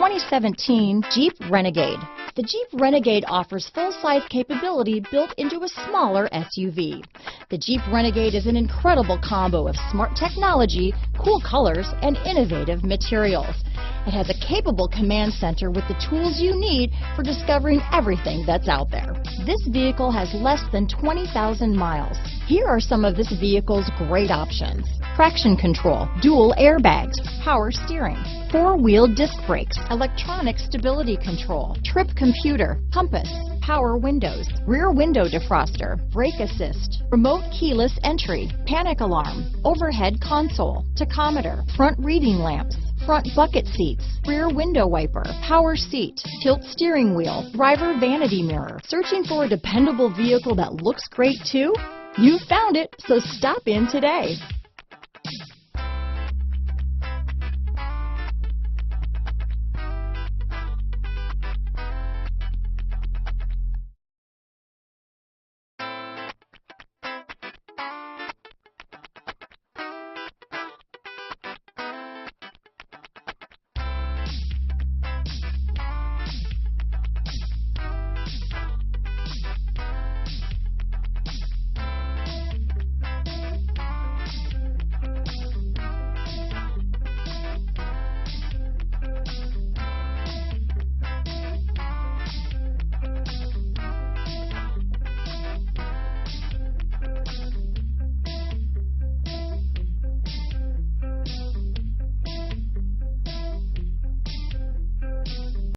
2017 Jeep Renegade. The Jeep Renegade offers full-size capability built into a smaller SUV. The Jeep Renegade is an incredible combo of smart technology, cool colors, and innovative materials. It has a capable command center with the tools you need for discovering everything that's out there. This vehicle has less than 20,000 miles. Here are some of this vehicle's great options: traction control, dual airbags, power steering, four-wheel disc brakes, electronic stability control, trip computer, compass, power windows, rear window defroster, brake assist, remote keyless entry, panic alarm, overhead console, tachometer, front reading lamps, front bucket seats, rear window wiper, power seat, tilt steering wheel, driver vanity mirror. Searching for a dependable vehicle that looks great too? You found it, so stop in today.